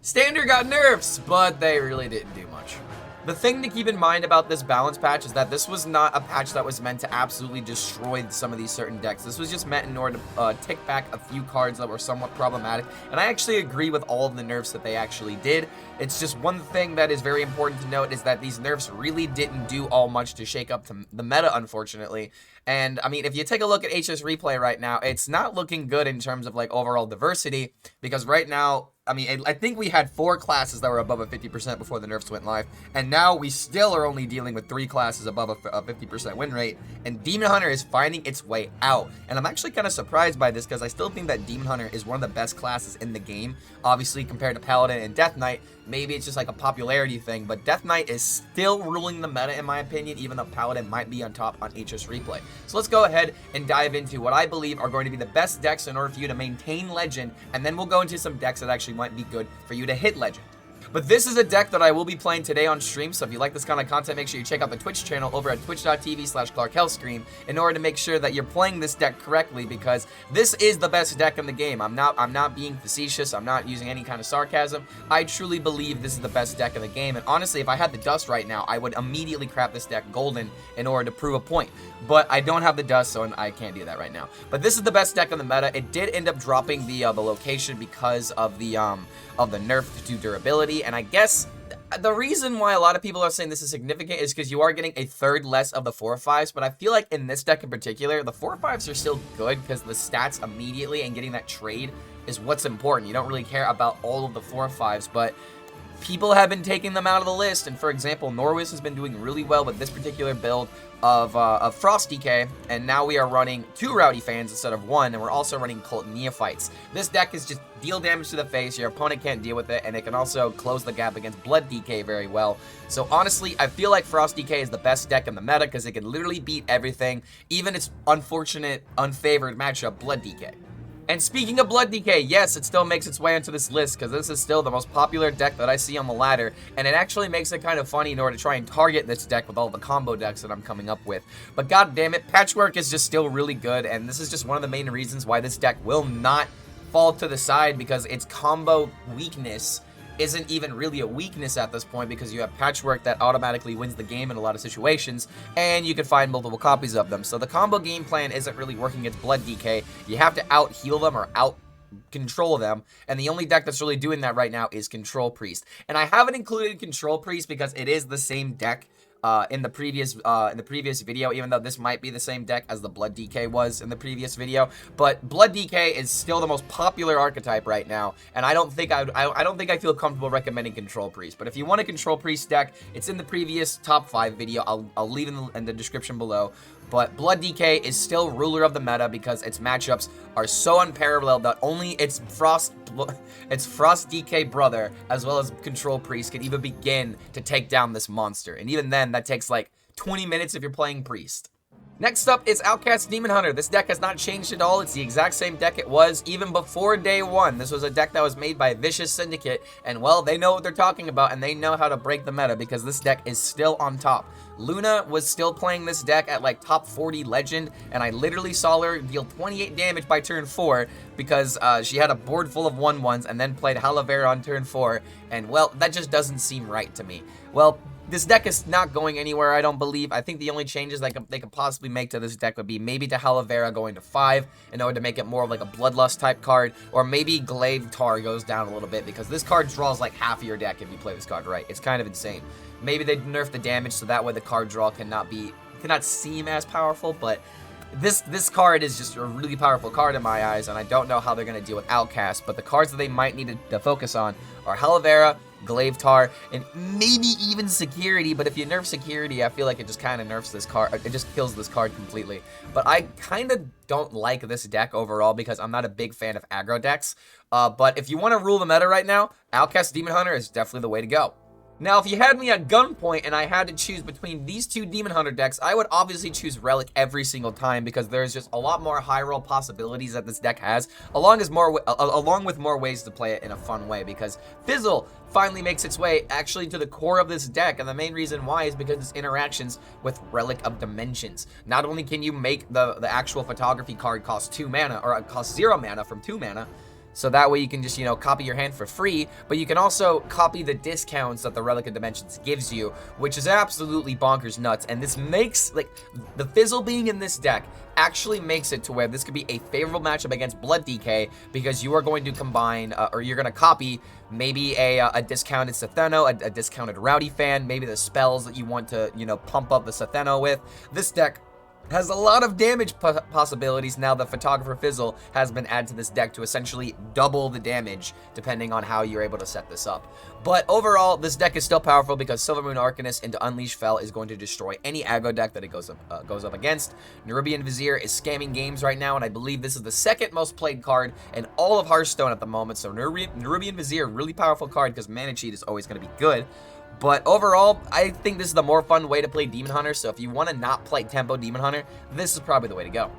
Standard got nerfs, but they really didn't do much. The thing to keep in mind about this balance patch is that this was not a patch that was meant to absolutely destroy some of these certain decks. This was just meant in order to tick back a few cards that were somewhat problematic, and I actually agree with all of the nerfs that they actually did. It's just one thing that is very important to note is that these nerfs really didn't do all much to shake up the meta, unfortunately. And, I mean, if you take a look at HSReplay right now, it's not looking good in terms of, like, overall diversity, because right now, I mean, I think we had 4 classes that were above a 50% before the nerfs went live, and now we still are only dealing with 3 classes above a 50% win rate, and Demon Hunter is finding its way out. And I'm actually kind of surprised by this, because I still think that Demon Hunter is one of the best classes in the game, obviously compared to Paladin and Death Knight. Maybe it's just like a popularity thing, but Death Knight is still ruling the meta in my opinion, even though Paladin might be on top on HSReplay. So let's go ahead and dive into what I believe are going to be the best decks in order for you to maintain Legend, and then we'll go into some decks that actually might be good for you to hit Legend. But this is a deck that I will be playing today on stream, so if you like this kind of content, make sure you check out the Twitch channel over at twitch.tv/ClarkHellScream in order to make sure that you're playing this deck correctly, because this is the best deck in the game. I'm not being facetious, I'm not using any kind of sarcasm. I truly believe this is the best deck in the game, and honestly, if I had the dust right now, I would immediately crap this deck golden in order to prove a point. But I don't have the dust, so I can't do that right now. But this is the best deck in the meta. It did end up dropping the location because of the nerf to durability, and I guess the reason why a lot of people are saying this is significant is because you are getting a third less of the 4/5s, but I feel like in this deck in particular, the 4/5s are still good because the stats immediately and getting that trade is what's important. You don't really care about all of the 4/5s, but people have been taking them out of the list, and for example, Norwis has been doing really well with this particular build of Frost DK, and now we are running 2 Rowdy Fans instead of 1, and we're also running Cult Neophytes. This deck is just deal damage to the face, your opponent can't deal with it, and it can also close the gap against Blood DK very well. So honestly, I feel like Frost DK is the best deck in the meta because it can literally beat everything, even its unfortunate, unfavored matchup, Blood DK. And speaking of Blood DK, yes, it still makes its way into this list because this is still the most popular deck that I see on the ladder, and it actually makes it kind of funny in order to try and target this deck with all the combo decks that I'm coming up with. But god damn it, Patchwork is just still really good, and this is just one of the main reasons why this deck will not fall to the side, because its combo weakness isn't even really a weakness at this point, because you have Patchwork that automatically wins the game in a lot of situations, and you can find multiple copies of them. So the combo game plan isn't really working against Blood DK. You have to out-heal them or out-control them, and the only deck that's really doing that right now is Control Priest. And I haven't included Control Priest because it is the same deck in the previous video, even though this might be the same deck as the Blood DK was in the previous video. But Blood DK is still the most popular archetype right now, and I don't think I feel comfortable recommending Control Priest. But if you want a Control Priest deck, it's in the previous top 5 video. I'll leave in the description below. But Blood DK is still ruler of the meta because its matchups are so unparalleled that only its Frost DK brother, as well as Control Priest, can even begin to take down this monster. And even then, that takes like 20 minutes if you're playing Priest. Next up is Outcast Demon Hunter. This deck has not changed at all. It's the exact same deck it was even before day 1. This was a deck that was made by Vicious Syndicate, and well, they know what they're talking about, and they know how to break the meta because this deck is still on top. Luna was still playing this deck at like top 40 Legend, and I literally saw her deal 28 damage by turn 4 because she had a board full of 1/1s and then played Halavera on turn 4, and well, that just doesn't seem right to me. Well, this deck is not going anywhere, I don't believe. I think the only changes they could possibly make to this deck would be maybe to Halavera going to 5 in order to make it more of like a Bloodlust type card, or maybe Glaive Tar goes down a little bit because this card draws like half of your deck if you play this card right. It's kind of insane. Maybe they nerf the damage so that way the card draw cannot seem as powerful, but this card is just a really powerful card in my eyes, and I don't know how they're going to deal with Outcast, but the cards that they might need to focus on are Halavera, Glaive Tar, and maybe even Security. But if you nerf Security, I feel like it just kind of nerfs this card. It just kills this card completely. But I kind of don't like this deck overall because I'm not a big fan of aggro decks. But if you want to rule the meta right now, Outcast Demon Hunter is definitely the way to go. Now, if you had me at gunpoint and I had to choose between these 2 Demon Hunter decks, I would obviously choose Relic every single time because there's just a lot more high roll possibilities that this deck has, along with more ways to play it in a fun way, because Fizzle finally makes its way actually to the core of this deck, and the main reason why is because its interactions with Relic of Dimensions. Not only can you make the actual photography card cost 2 mana, or cost 0 mana from 2 mana, So that way you can just, you know, copy your hand for free, but you can also copy the discounts that the Relic of Dimensions gives you, which is absolutely bonkers nuts. And this makes, like, the Fizzle being in this deck actually makes it to where this could be a favorable matchup against Blood DK, because you are going to combine, or you're going to copy maybe a discounted Satheno, a discounted Rowdy Fan, maybe the spells that you want to, you know, pump up the Satheno with. This deck has a lot of damage possibilities now that Photographer Fizzle has been added to this deck to essentially double the damage, depending on how you're able to set this up. But overall, this deck is still powerful because Silvermoon Arcanist into Unleash Fel is going to destroy any aggro deck that it goes up against. Nerubian Vizier is scamming games right now, and I believe this is the second most played card in all of Hearthstone at the moment. So Nerubian Vizier, really powerful card because Mana Cheat is always going to be good. But overall, I think this is the more fun way to play Demon Hunter, so if you want to not play Tempo Demon Hunter, this is probably the way to go.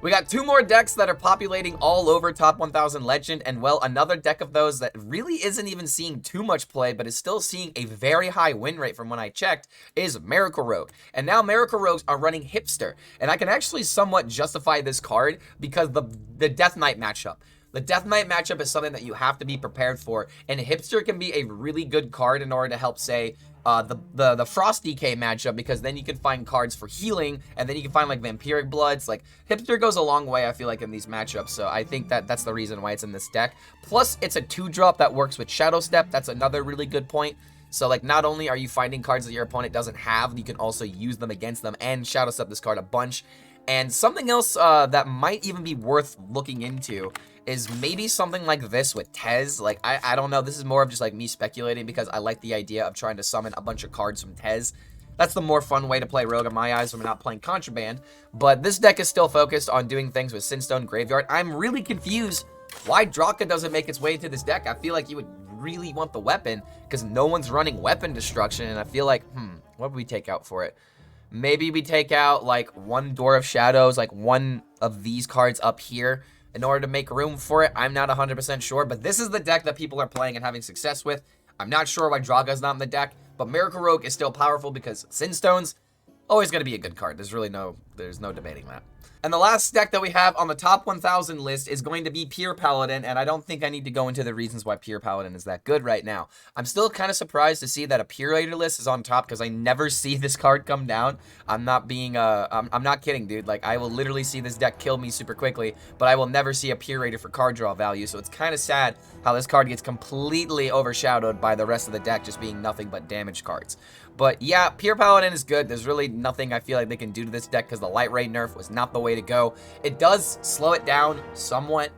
We got 2 more decks that are populating all over Top 1000 Legend, and well, another deck of those that really isn't even seeing too much play, but is still seeing a very high win rate from when I checked, is Miracle Rogue. And now Miracle Rogues are running Hipster, and I can actually somewhat justify this card because the Death Knight matchup. The Death Knight matchup is something that you have to be prepared for, and Hipster can be a really good card in order to help, say, the Frost DK matchup, because then you can find cards for healing, and then you can find, like, Vampiric Bloods. Like, Hipster goes a long way, I feel like, in these matchups, so I think that that's the reason why it's in this deck. Plus, it's a 2-drop that works with Shadow Step. That's another really good point. So, like, not only are you finding cards that your opponent doesn't have, you can also use them against them and Shadow Step this card a bunch. And something else that might even be worth looking into is maybe something like this with Tez. Like, I don't know. This is more of just, like, me speculating because I like the idea of trying to summon a bunch of cards from Tez. That's the more fun way to play Rogue in my eyes when we're not playing Contraband. But this deck is still focused on doing things with Sinstone Graveyard. I'm really confused why Draka doesn't make its way into this deck. I feel like you would really want the weapon because no one's running Weapon Destruction. And I feel like, what would we take out for it? Maybe we take out, like, 1 Door of Shadows, like, 1 of these cards up here in order to make room for it. I'm not 100% sure, but this is the deck that people are playing and having success with. I'm not sure why Draga's not in the deck, but Miracle Rogue is still powerful because Sinstone's always going to be a good card. There's no debating that. And the last deck that we have on the top 1000 list is going to be Pure Paladin, and I don't think I need to go into the reasons why Pure Paladin is that good right now. I'm still kind of surprised to see that a Purator list is on top because I never see this card come down. I'm not being, I'm not kidding, dude. Like, I will literally see this deck kill me super quickly, but I will never see a Purator for card draw value, so it's kind of sad how this card gets completely overshadowed by the rest of the deck just being nothing but damage cards. But yeah, Pure Paladin is good. There's really nothing I feel like they can do to this deck because the Light Ray nerf was not the way to go. It does slow it down somewhat,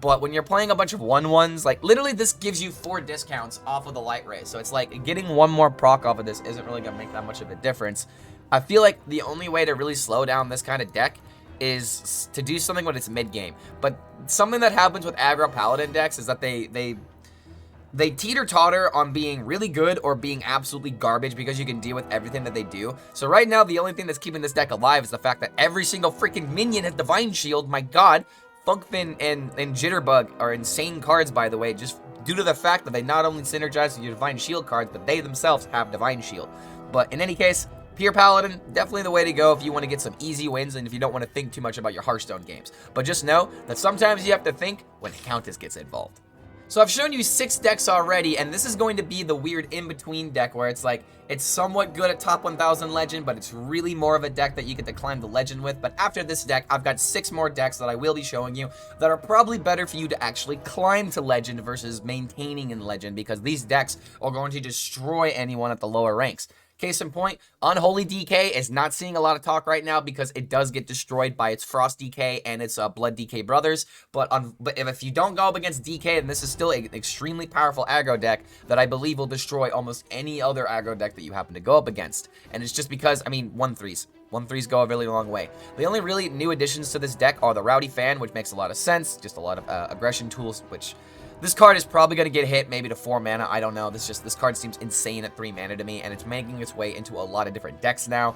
but when you're playing a bunch of 1/1s, like, literally this gives you 4 discounts off of the Light Ray. So it's like getting 1 more proc off of this isn't really going to make that much of a difference. I feel like the only way to really slow down this kind of deck is to do something when it's mid-game. But something that happens with aggro Paladin decks is that they teeter-totter on being really good or being absolutely garbage because you can deal with everything that they do. So right now, the only thing that's keeping this deck alive is the fact that every single freaking minion has Divine Shield. My god, Funkfin and Jitterbug are insane cards, by the way, just due to the fact that they not only synergize with your Divine Shield cards, but they themselves have Divine Shield. But in any case, Pure Paladin, definitely the way to go if you want to get some easy wins and if you don't want to think too much about your Hearthstone games. But just know that sometimes you have to think when Countess gets involved. So I've shown you 6 decks already, and this is going to be the weird in-between deck where it's like, it's somewhat good at top 1000 Legend, but it's really more of a deck that you get to climb the Legend with. But after this deck, I've got 6 more decks that I will be showing you that are probably better for you to actually climb to Legend versus maintaining in Legend, because these decks are going to destroy anyone at the lower ranks. Case in point, Unholy DK is not seeing a lot of talk right now because it does get destroyed by its Frost DK and its Blood DK brothers. But if you don't go up against DK, then this is still an extremely powerful aggro deck that I believe will destroy almost any other aggro deck that you happen to go up against. And it's just because, I mean, 1/3s. 1/3s go a really long way. The only really new additions to this deck are the Rowdy Fan, which makes a lot of sense. Just a lot of aggression tools, which... This card is probably going to get hit maybe to 4 mana. I don't know. This card seems insane at 3 mana to me, and it's making its way into a lot of different decks now.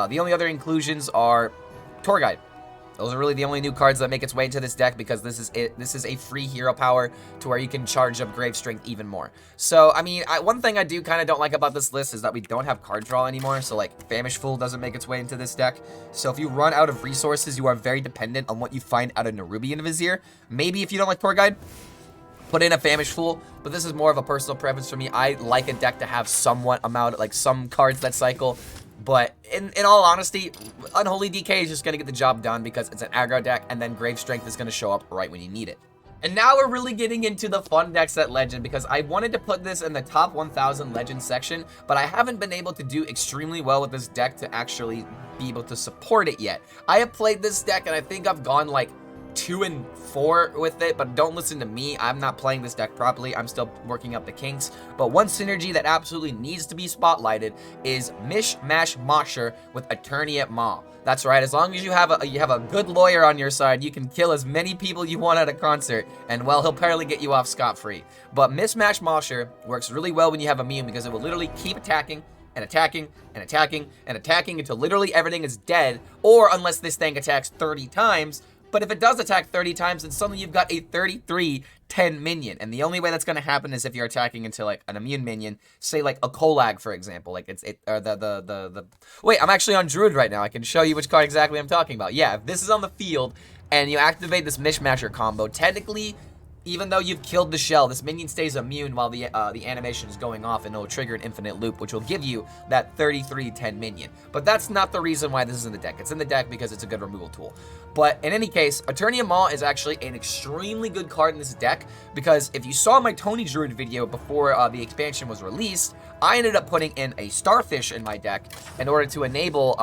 The only other inclusions are Tour Guide. Those are really the only new cards that make its way into this deck because this is it. This is a free hero power to where you can charge up Grave Strength even more. So, I mean, one thing I do kind of don't like about this list is that we don't have card draw anymore. So, like, Famish Fool doesn't make its way into this deck. So, if you run out of resources, you are very dependent on what you find out of Nerubian Vizier. Maybe if you don't like Tour Guide, put in a Famished Fool, but this is more of a personal preference for me. I like a deck to have somewhat amount, like some cards that cycle. But in all honesty, Unholy DK is just going to get the job done because it's an aggro deck, and then Grave Strength is going to show up right when you need it. And now we're really getting into the fun decks at Legend, because I wanted to put this in the top 1000 Legend section, but I haven't been able to do extremely well with this deck to actually be able to support it yet. I have played this deck, and I think I've gone like 2 and 4 with it, but don't listen to me. I'm not playing this deck properly. I'm still working up the kinks. But one synergy that absolutely needs to be spotlighted is Mish Mash Mosher with Attorney at Maw. That's right. As long as you have a good lawyer on your side, you can kill as many people you want at a concert, and well, he'll apparently get you off scot-free. But Mish Mash Mosher works really well when you have immune, because it will literally keep attacking and attacking and attacking and attacking until literally everything is dead, or unless this thing attacks 30 times. But if it does attack 30 times, then suddenly you've got a 33-10 minion. And the only way that's going to happen is if you're attacking into like an immune minion, say like a Kolag, for example. Like wait, I'm actually on Druid right now. I can show you which card exactly I'm talking about. Yeah, if this is on the field and you activate this Mishmasher combo, technically, even though you've killed the shell, this minion stays immune while the animation is going off, and it'll trigger an infinite loop, which will give you that 33-10 minion. But that's not the reason why this is in the deck. It's in the deck because it's a good removal tool. But in any case, Attorney at Maw is actually an extremely good card in this deck, because if you saw my Tony Druid video before the expansion was released, I ended up putting in a Starfish in my deck in order to enable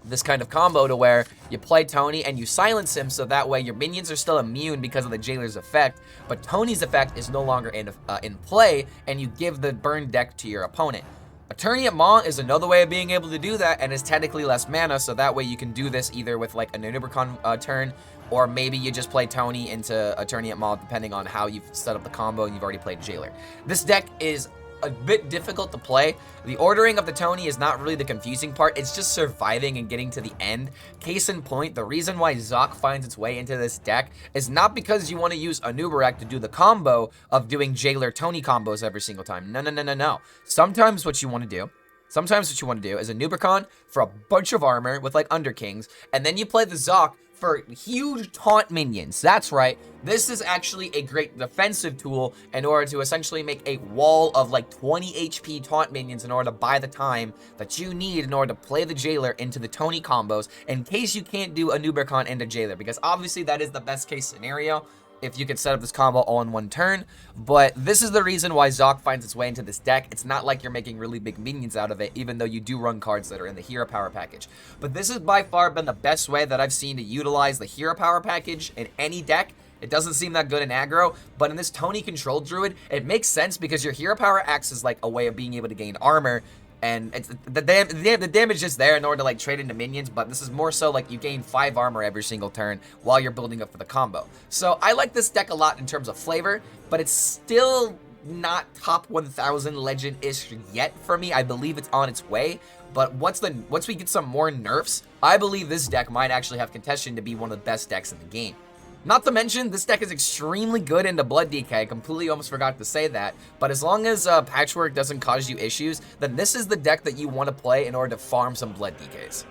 this kind of combo to where you play Tony and you silence him, so that way your minions are still immune because of the Jailer's effect, but Tony's effect is no longer in play, and you give the burn deck to your opponent. Attorney at Maw is another way of being able to do that, and is technically less mana, so that way you can do this either with like a Nubricon turn, or maybe you just play Tony into Attorney at Maw, depending on how you've set up the combo and you've already played Jailer. This deck is a bit difficult to play. The ordering of the Tony is not really the confusing part, it's just surviving and getting to the end. Case in point, the reason why Zoc finds its way into this deck is not because you want to use Anubarak to do the combo of doing Jailer Tony combos every single time. No. Sometimes what you want to do is a Nubricon for a bunch of armor with like Underkings, and then you play the Zoc for huge taunt minions. That's right, this is actually a great defensive tool in order to essentially make a wall of like 20 HP taunt minions in order to buy the time that you need in order to play the Jailer into the Tony combos, in case you can't do a Nubricon into Jailer, because obviously that is the best case scenario if you could set up this combo all in one turn. But this is the reason why Zoc finds its way into this deck. It's not like you're making really big minions out of it, even though you do run cards that are in the Hero Power package. But this has by far been the best way that I've seen to utilize the Hero Power package in any deck. It doesn't seem that good in aggro, but in this Tony controlled Druid, it makes sense because your Hero Power acts as like a way of being able to gain armor, and it's, the damage is there in order to like trade into minions, but this is more so like you gain 5 armor every single turn while you're building up for the combo. So I like this deck a lot in terms of flavor, but it's still not top 1000 Legend-ish yet for me. I believe it's on its way, but once we get some more nerfs, I believe this deck might actually have contention to be one of the best decks in the game. Not to mention, this deck is extremely good into Blood DK. I completely almost forgot to say that. But as long as Patchwork doesn't cause you issues, then this is the deck that you want to play in order to farm some Blood DKs.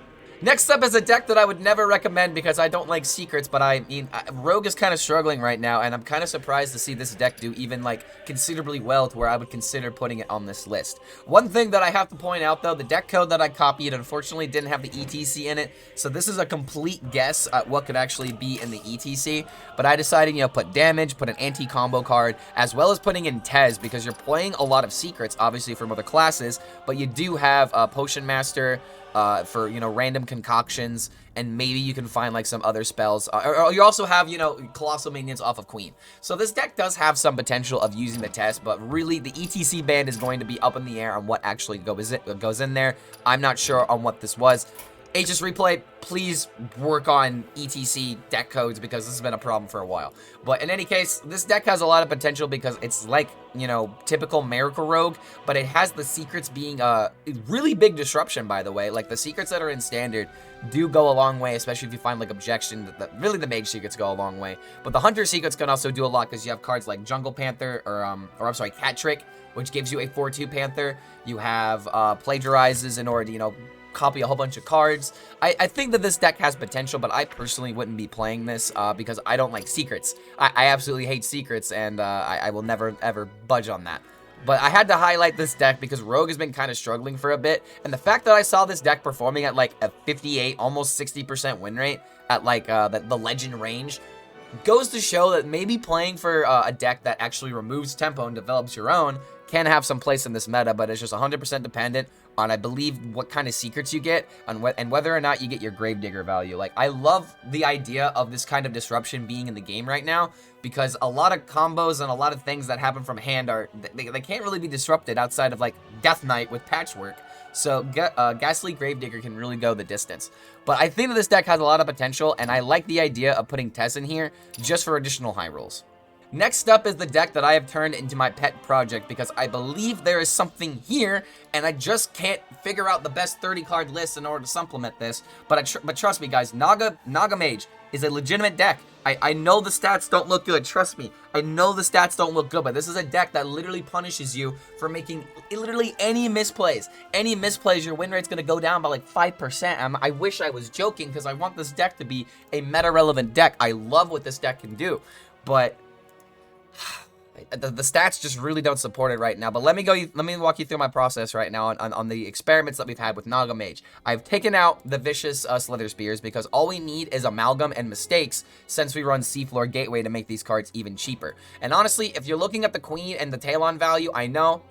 Next up is a deck that I would never recommend because I don't like secrets, but I mean, Rogue is kind of struggling right now, and I'm kind of surprised to see this deck do even like considerably well to where I would consider putting it on this list. One thing that I have to point out though, the deck code that I copied unfortunately didn't have the ETC in it, so this is a complete guess at what could actually be in the ETC, but I decided, you know, put damage, put an anti-combo card, as well as putting in Tez, because you're playing a lot of secrets, obviously from other classes, but you do have Potion Master, for, you know, random concoctions, and maybe you can find like some other spells, or you also have, you know, Colossal Minions off of Queen. So this deck does have some potential of using the test, but really the ETC band is going to be up in the air on what actually goes in there. I'm not sure on what this was. HSReplay, please work on ETC deck codes because this has been a problem for a while. But in any case, this deck has a lot of potential because it's like, you know, typical Miracle Rogue, but it has the secrets being a really big disruption, by the way. Like, the secrets that are in Standard do go a long way, especially if you find, like, Objection. Really, the Mage secrets go a long way. But the Hunter secrets can also do a lot because you have cards like Jungle Panther, or I'm sorry, Cat Trick, which gives you a 4-2 Panther. You have Plagiarizes in order to, you know, copy a whole bunch of cards. I think that this deck has potential, but I personally wouldn't be playing this because I don't like secrets. I absolutely hate secrets, and I will never, ever budge on that. But I had to highlight this deck because Rogue has been kind of struggling for a bit, and the fact that I saw this deck performing at like a 58, almost 60% win rate at like the legend range goes to show that maybe playing for a deck that actually removes tempo and develops your own can have some place in this meta, but it's just 100% dependent on, I believe, what kind of secrets you get and whether or not you get your Gravedigger value. Like, I love the idea of this kind of disruption being in the game right now, because a lot of combos and a lot of things that happen from hand they can't really be disrupted outside of like Death Knight with Patchwork. So Ghastly Gravedigger can really go the distance. But I think that this deck has a lot of potential, and I like the idea of putting Tess in here just for additional high rolls. Next up is the deck that I have turned into my pet project because I believe there is something here, and I just can't figure out the best 30-card list in order to supplement this. But trust me, guys, Naga Mage is a legitimate deck. I know the stats don't look good, trust me. I know the stats don't look good, but this is a deck that literally punishes you for making literally any misplays. Any misplays, your win rate's going to go down by like 5%. I wish I was joking because I want this deck to be a meta-relevant deck. I love what this deck can do, but the stats just really don't support it right now. But let me walk you through my process right now on the experiments that we've had with Naga Mage. I've taken out the vicious Slither Spears because all we need is Amalgam and Mistakes, since we run Seafloor Gateway to make these cards even cheaper. And honestly, if you're looking at the Queen and the Talon value, I know,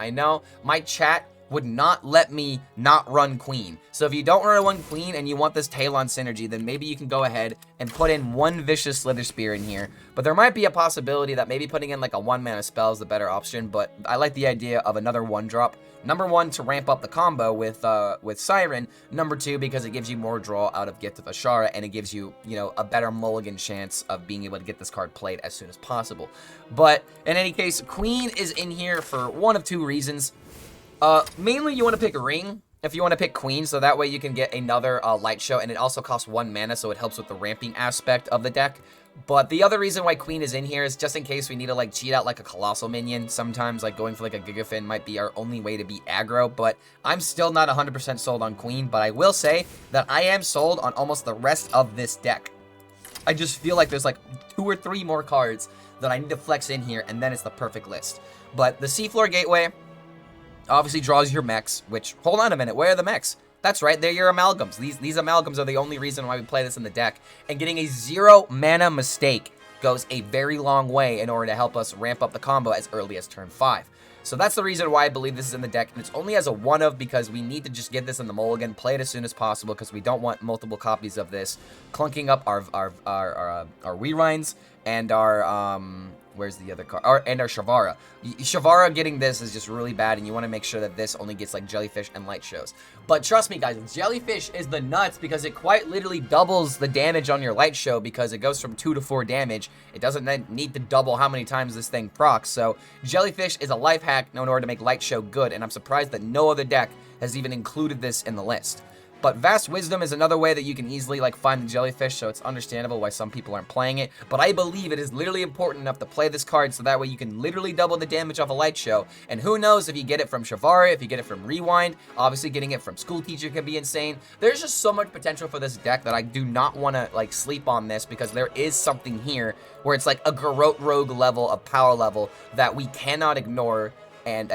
my chat would not let me not run Queen. So if you don't run Queen and you want this Talon synergy, then maybe you can go ahead and put in one Vicious Slither Spear in here. But there might be a possibility that maybe putting in like a 1-mana spell is the better option, but I like the idea of another 1-drop. Number 1, to ramp up the combo with Siren. Number 2, because it gives you more draw out of Gift of Ashara, and it gives you, a better mulligan chance of being able to get this card played as soon as possible. But in any case, Queen is in here for one of two reasons. Mainly you want to pick a ring if you want to pick Queen, so that way you can get another Light Show, and it also costs 1 mana, so it helps with the ramping aspect of the deck. But the other reason why Queen is in here is just in case we need to like cheat out like a Colossal minion. Sometimes like going for like a Gigafin might be our only way to beat aggro, but I'm still not 100% sold on Queen, but I will say that I am sold on almost the rest of this deck. I just feel like there's like 2 or 3 more cards that I need to flex in here, and then it's the perfect list. But the Seafloor Gateway obviously draws your mechs, which, hold on a minute, where are the mechs? That's right, they're your amalgams. These amalgams are the only reason why we play this in the deck. And getting a 0 mana Mistake goes a very long way in order to help us ramp up the combo as early as turn 5. So that's the reason why I believe this is in the deck, and it's only as a 1-of because we need to just get this in the mulligan, play it as soon as possible because we don't want multiple copies of this clunking up our rewinds and our where's the other card? And our Shavara. Shavara getting this is just really bad, and you want to make sure that this only gets like Jellyfish and Light Shows. But trust me, guys, Jellyfish is the nuts because it quite literally doubles the damage on your Light Show because it goes from 2 to 4 damage. It doesn't need to double how many times this thing procs. So Jellyfish is a life hack in order to make Light Show good, and I'm surprised that no other deck has even included this in the list. But Vast Wisdom is another way that you can easily like find the Jellyfish, so it's understandable why some people aren't playing it. But I believe it is literally important enough to play this card so that way you can literally double the damage off a Light Show. And who knows if you get it from Shavara, if you get it from Rewind, obviously getting it from School Teacher can be insane. There's just so much potential for this deck that I do not want to like sleep on this because there is something here where it's like a Garrote Rogue level, a power level that we cannot ignore. And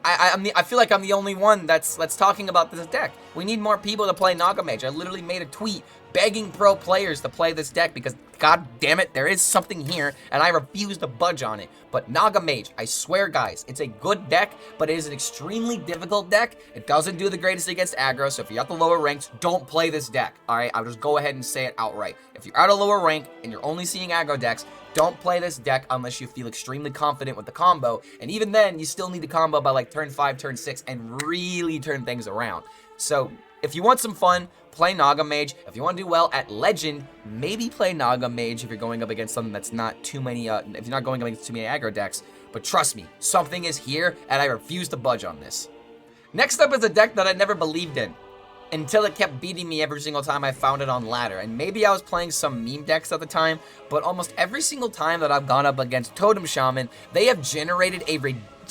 I feel like I'm the only one that's talking about this deck. We need more people to play Naga Mage. I literally made a tweet begging pro players to play this deck because, god damn it, there is something here, and I refuse to budge on it. But Naga Mage, I swear, guys, it's a good deck, but it is an extremely difficult deck. It doesn't do the greatest against aggro, so if you're at the lower ranks, don't play this deck, alright? I'll just go ahead and say it outright. If you're at a lower rank and you're only seeing aggro decks, don't play this deck unless you feel extremely confident with the combo, and even then, you still need the combo by like turn 5, turn 6, and really turn things around. So, if you want some fun, play Naga Mage. If you want to do well at Legend, maybe play Naga Mage if you're going up against something that's not too many, if you're not going up against too many aggro decks. But trust me, something is here, and I refuse to budge on this. Next up is a deck that I never believed in, until it kept beating me every single time I found it on ladder. And maybe I was playing some meme decks at the time, but almost every single time that I've gone up against Totem Shaman, they have generated a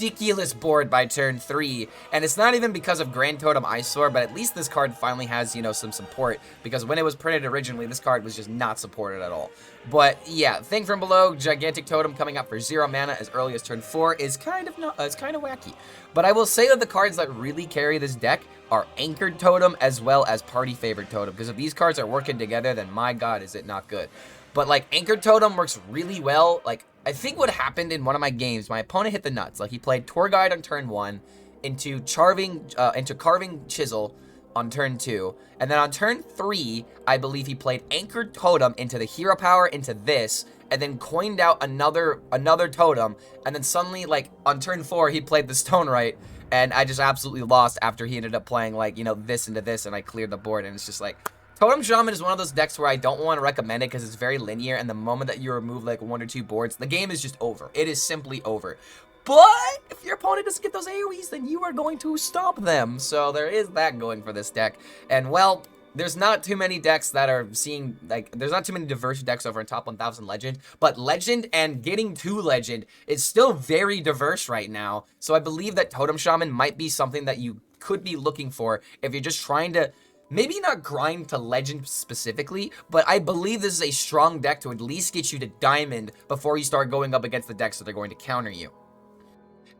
ridiculous board by turn 3, and it's not even because of Grand Totem Eyesore, but at least this card finally has, you know, some support, because when it was printed originally, this card was just not supported at all. But yeah, Thing from Below, Gigantic Totem coming up for 0 mana as early as turn 4 is kind of wacky. But I will say that the cards that really carry this deck are Anchored Totem as well as Party Favorite Totem, because if these cards are working together, then my god, is it not good. But like, Anchored Totem works really well. Like, I think what happened in one of my games, my opponent hit the nuts. Like, he played Tour Guide on turn 1, into Carving Chisel on turn 2, and then on turn 3, I believe he played Anchored Totem into the Hero Power into this, and then coined out another totem, and then suddenly, like, on turn 4, he played the Stone Right, and I just absolutely lost after he ended up playing, like, you know, this into this, and I cleared the board, and it's just like, Totem Shaman is one of those decks where I don't want to recommend it because it's very linear, and the moment that you remove, like, 1 or 2 boards, the game is just over. It is simply over. But if your opponent doesn't get those AoEs, then you are going to stop them. So there is that going for this deck. And, well, there's not too many decks that are seeing, like, there's not too many diverse decks over in top 1000 Legend, but Legend and getting to Legend is still very diverse right now. So I believe that Totem Shaman might be something that you could be looking for if you're just trying to maybe not grind to Legend specifically, but I believe this is a strong deck to at least get you to Diamond before you start going up against the decks that are going to counter you.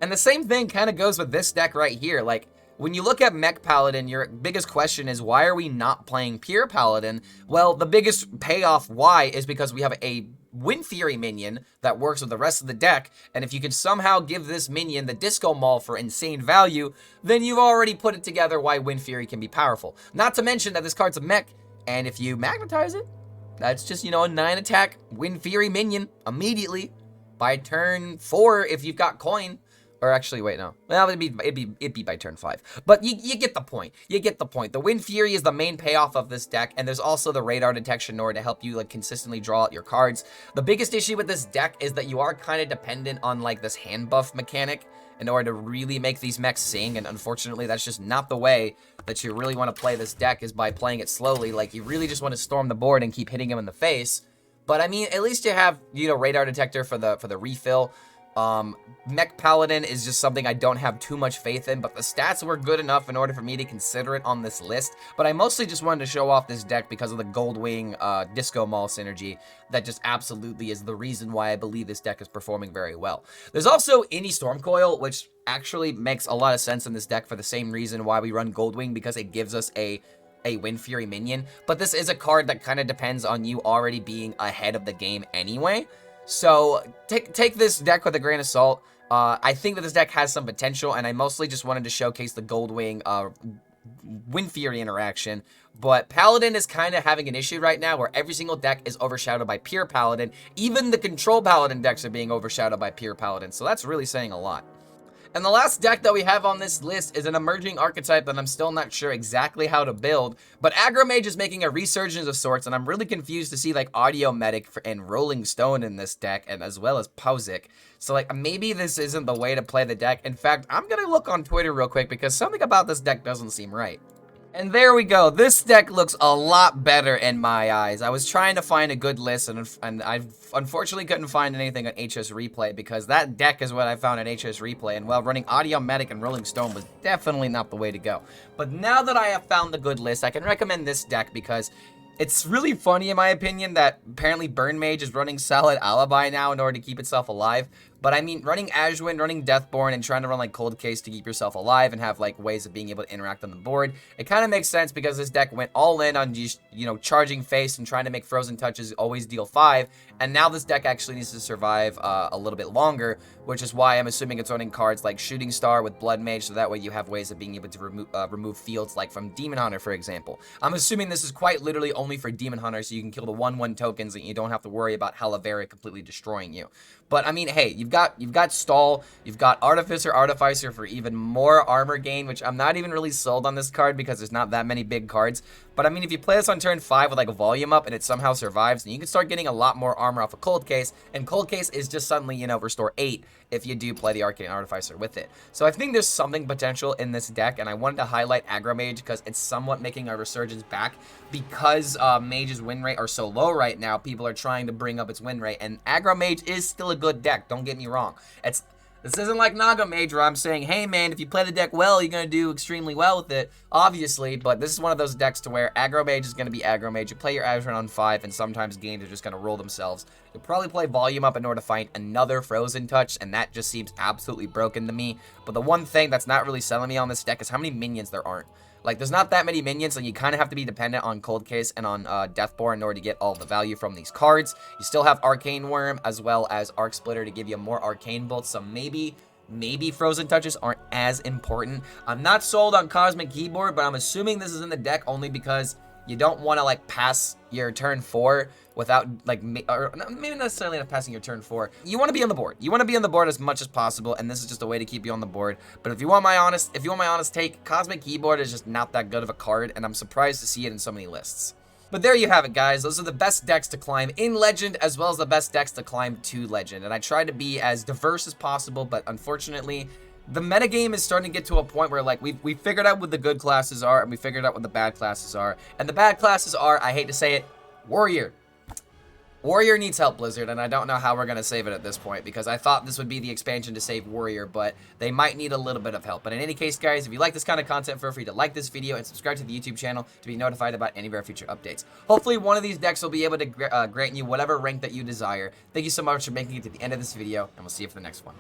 And the same thing kind of goes with this deck right here. Like, when you look at Mech Paladin, your biggest question is, why are we not playing Pure Paladin? Well, the biggest payoff why is because we have a Wind Fury minion that works with the rest of the deck, and if you can somehow give this minion the Disco Maul for insane value, then you've already put it together why Wind Fury can be powerful. Not to mention that this card's a mech, and if you magnetize it, that's just, you know, a 9 attack Wind Fury minion immediately by turn 4 if you've got coin. Or actually, wait, no. Well, it'd be by turn 5. But you get the point. You get the point. The Wind Fury is the main payoff of this deck, and there's also the Radar Detection in order to help you, like, consistently draw out your cards. The biggest issue with this deck is that you are kind of dependent on, like, this hand buff mechanic in order to really make these mechs sing, and unfortunately, that's just not the way that you really want to play this deck, is by playing it slowly. Like, you really just want to storm the board and keep hitting him in the face. But, I mean, at least you have, you know, Radar Detector for the refill. Mech Paladin is just something I don't have too much faith in, but the stats were good enough in order for me to consider it on this list. But I mostly just wanted to show off this deck because of the Goldwing Disco Maul synergy that just absolutely is the reason why I believe this deck is performing very well. There's also Any Stormcoil, which actually makes a lot of sense in this deck for the same reason why we run Goldwing, because it gives us a Wind Fury minion. But this is a card that kind of depends on you already being ahead of the game anyway. So take this deck with a grain of salt. I think that this deck has some potential, and I mostly just wanted to showcase the Goldwing Wind Fury interaction. But Paladin is kind of having an issue right now where every single deck is overshadowed by Pure Paladin. Even the Control Paladin decks are being overshadowed by Pure Paladin, so that's really saying a lot. And the last deck that we have on this list is an emerging archetype that I'm still not sure exactly how to build, but Aggro Mage is making a resurgence of sorts, and I'm really confused to see, like, Audio Medic and Rolling Stone in this deck, and as well as Pausic. So, like, maybe this isn't the way to play the deck. In fact, I'm gonna look on Twitter real quick because something about this deck doesn't seem right. And there we go. This deck looks a lot better in my eyes. I was trying to find a good list, and I unfortunately couldn't find anything on HSReplay because that deck is what I found on HSReplay, and well, running Audio Medic and Rolling Stone was definitely not the way to go. But now that I have found the good list, I can recommend this deck because it's really funny in my opinion that apparently Burn Mage is running Solid Alibi now in order to keep itself alive. But I mean, running Ashwin, running Deathborn, and trying to run like Cold Case to keep yourself alive and have like ways of being able to interact on the board, it kind of makes sense because this deck went all in on just, you know, charging face and trying to make Frozen Touches always deal 5, and now this deck actually needs to survive a little bit longer, which is why I'm assuming it's running cards like Shooting Star with Blood Mage, so that way you have ways of being able to remove fields like from Demon Hunter, for example. I'm assuming this is quite literally only for Demon Hunter, so you can kill the 1/1 tokens and you don't have to worry about Halavera completely destroying you. But I mean, hey, you've got Stall, you've got Artificer for even more armor gain, which I'm not even really sold on this card because there's not that many big cards. But I mean, if you play this on turn 5 with like a volume up and it somehow survives, then you can start getting a lot more armor off of Cold Case, and Cold Case is just suddenly, you know, restore 8 if you do play the Arcane Artificer with it. So I think there's something potential in this deck, and I wanted to highlight Aggro Mage because it's somewhat making a resurgence back because Mage's win rate are so low right now. People are trying to bring up its win rate, and Aggro Mage is still a good deck, don't get me wrong. This isn't like Naga Mage where I'm saying, hey man, if you play the deck well, you're going to do extremely well with it, obviously, but this is one of those decks to where Aggro Mage is going to be Aggro Mage. You play your Aggro on 5, and sometimes games are just going to roll themselves. You'll probably play Volume up in order to find another Frozen Touch, and that just seems absolutely broken to me. But the one thing that's not really selling me on this deck is how many minions there aren't. Like, there's not that many minions, and you kind of have to be dependent on Cold Case and on Deathbore in order to get all the value from these cards. You still have Arcane Worm as well as Arc Splitter to give you more Arcane Bolts, so maybe Frozen Touches aren't as important. I'm not sold on Cosmic Keyboard, but I'm assuming this is in the deck only because you don't want to, like, pass your turn 4 without, like, or maybe not necessarily not passing your turn 4. You want to be on the board. You want to be on the board as much as possible, and this is just a way to keep you on the board. But if you want my honest take, Cosmic Keyboard is just not that good of a card, and I'm surprised to see it in so many lists. But there you have it, guys. Those are the best decks to climb in Legend, as well as the best decks to climb to Legend. And I try to be as diverse as possible, but unfortunately, the metagame is starting to get to a point where, like, we figured out what the good classes are, and we figured out what the bad classes are. And the bad classes are, I hate to say it, Warrior. Warrior needs help, Blizzard, and I don't know how we're going to save it at this point, because I thought this would be the expansion to save Warrior, but they might need a little bit of help. But in any case, guys, if you like this kind of content, feel free to like this video and subscribe to the YouTube channel to be notified about any of our future updates. Hopefully, one of these decks will be able to grant you whatever rank that you desire. Thank you so much for making it to the end of this video, and we'll see you for the next one.